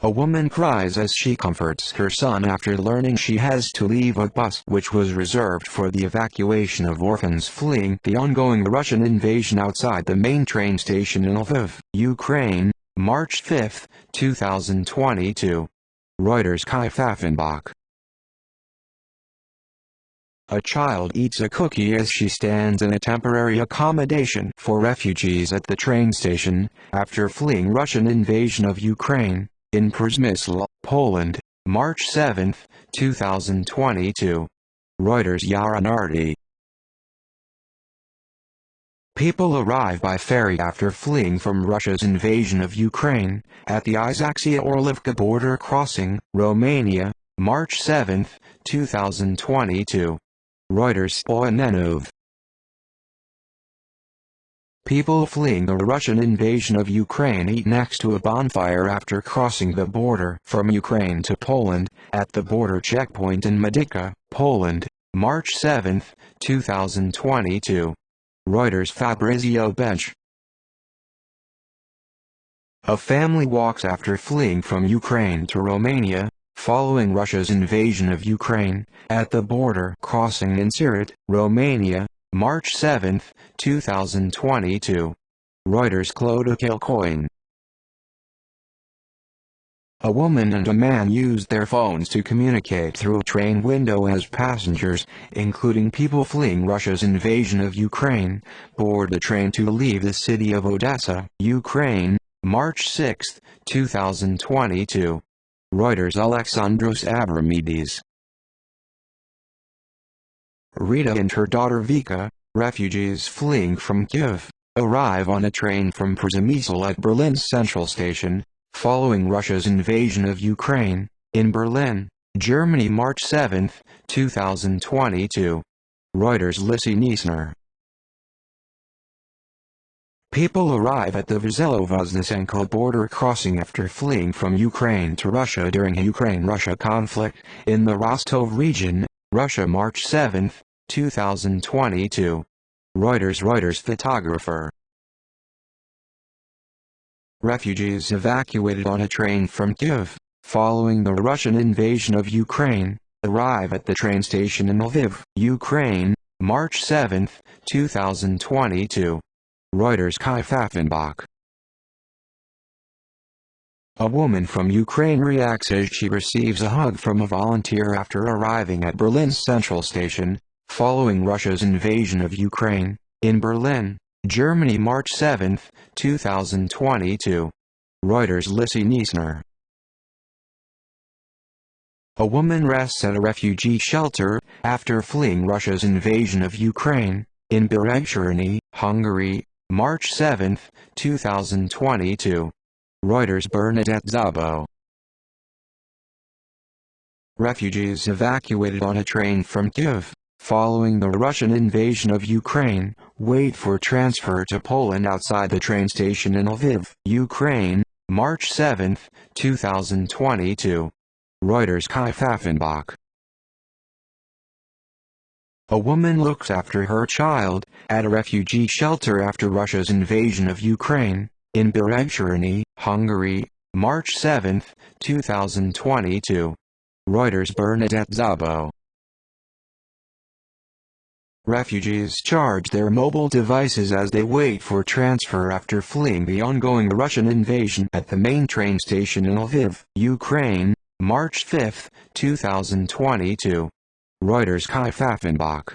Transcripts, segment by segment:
A woman cries as she comforts her son after learning she has to leave a bus which was reserved for the evacuation of orphans fleeing the ongoing Russian invasion outside the main train station in Lviv, Ukraine, March 5, 2022. Reuters. Kai Pfaffenbach. A child eats a cookie as she stands in a temporary accommodation for refugees at the train station, after fleeing Russian invasion of Ukraine, in Przemysl, Poland, March 7, 2022. Reuters. Yaranarty. People arrive by ferry after fleeing from Russia's invasion of Ukraine, at the Isakia-Orlovka border crossing, Romania, March 7, 2022. Reuters. Spoinenov. People fleeing the Russian invasion of Ukraine eat next to a bonfire after crossing the border from Ukraine to Poland, at the border checkpoint in Medyka, Poland, March 7, 2022. Reuters. Fabrizio Bench. A family walks after fleeing from Ukraine to Romania, following Russia's invasion of Ukraine, at the border crossing in Siret, Romania, March 7, 2022. Reuters. Clodagh Kilcoyne. A woman and a man used their phones to communicate through a train window as passengers, including people fleeing Russia's invasion of Ukraine, board the train to leave the city of Odessa, Ukraine, March 6, 2022. Reuters. Alexandros Abramidis. Rita and her daughter Vika, refugees fleeing from Kyiv, arrive on a train from Przemysl at Berlin's central station, following Russia's invasion of Ukraine, in Berlin, Germany, March 7, 2022. Reuters. Lissy Niesner. People arrive at the Vizelo-Voznesenko border crossing after fleeing from Ukraine to Russia during a Ukraine-Russia conflict, in the Rostov region, Russia, March 7, 2022. Reuters. Photographer. Refugees evacuated on a train from Kyiv, following the Russian invasion of Ukraine, arrive at the train station in Lviv, Ukraine, March 7, 2022. Reuters. Kai Pfaffenbach. A woman from Ukraine reacts as she receives a hug from a volunteer after arriving at Berlin's central station, following Russia's invasion of Ukraine, in Berlin, Germany, March 7, 2022. Reuters. Lissy Niesner. A woman rests at a refugee shelter, after fleeing Russia's invasion of Ukraine, in Beregshirny, Hungary, March 7, 2022. Reuters. Bernadette Szabo. Refugees evacuated on a train from Kyiv, following the Russian invasion of Ukraine, wait for transfer to Poland outside the train station in Lviv, Ukraine, March 7, 2022. Reuters. Kai Pfaffenbach. A woman looks after her child, at a refugee shelter after Russia's invasion of Ukraine, in Beregshirny, Hungary, March 7, 2022. Reuters. Bernadette Szabo. Refugees charge their mobile devices as they wait for transfer after fleeing the ongoing Russian invasion at the main train station in Lviv, Ukraine, March 5, 2022. Reuters. Kai Pfaffenbach.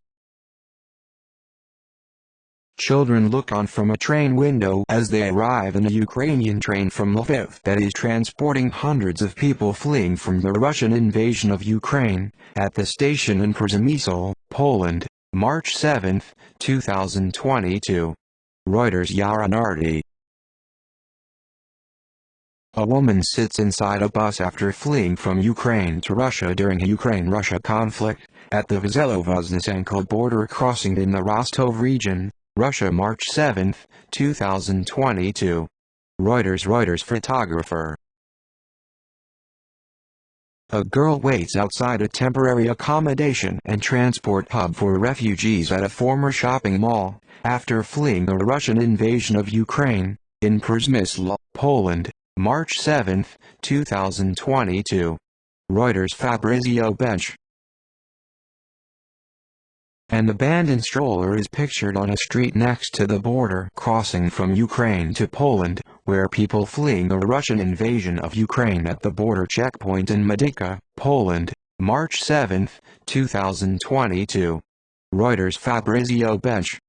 Children look on from a train window as they arrive in a Ukrainian train from Lviv that is transporting hundreds of people fleeing from the Russian invasion of Ukraine, at the station in Przemysl, Poland, March 7, 2022. Reuters. Yaranarty. A woman sits inside a bus after fleeing from Ukraine to Russia during a Ukraine-Russia conflict, at the Vizelo-Voznesenko border crossing in the Rostov region, Russia, March 7, 2022. Reuters. Photographer. A girl waits outside a temporary accommodation and transport hub for refugees at a former shopping mall, after fleeing the Russian invasion of Ukraine, in Przemysl, Poland, March 7, 2022. Reuters. Fabrizio Bench. An abandoned stroller is pictured on a street next to the border crossing from Ukraine to Poland, where people fleeing a Russian invasion of Ukraine at the border checkpoint in Medyka, Poland, March 7, 2022. Reuters. Fabrizio Bench.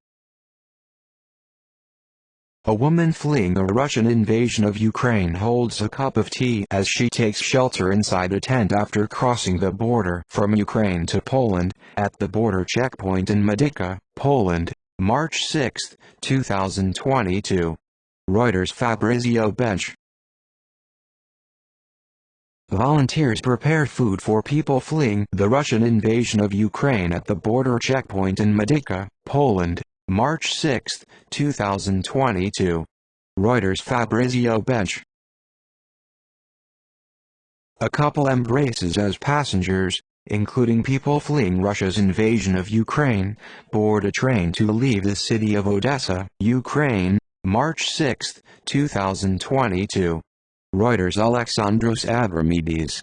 A woman fleeing a Russian invasion of Ukraine holds a cup of tea as she takes shelter inside a tent after crossing the border from Ukraine to Poland, at the border checkpoint in Medyka, Poland, March 6, 2022. Reuters. Fabrizio Bench. Volunteers prepare food for people fleeing the Russian invasion of Ukraine at the border checkpoint in Medyka, Poland, March 6, 2022. Reuters. Fabrizio Bench. A couple embraces as passengers, including people fleeing Russia's invasion of Ukraine, board a train to leave the city of Odessa, Ukraine, March 6, 2022. Reuters. Alexandros Abramides.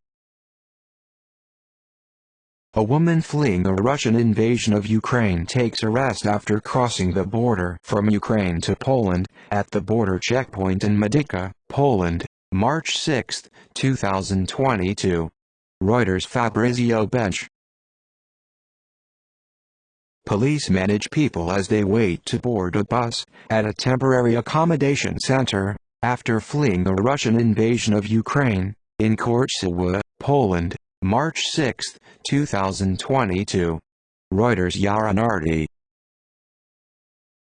A woman fleeing a Russian invasion of Ukraine takes a rest after crossing the border from Ukraine to Poland, at the border checkpoint in Medyka, Poland, March 6, 2022. Reuters. Fabrizio Bench. Police manage people as they wait to board a bus at a temporary accommodation center after fleeing a Russian invasion of Ukraine, in Korczowa, Poland, March 6, 2022. Reuters. Yaranardi.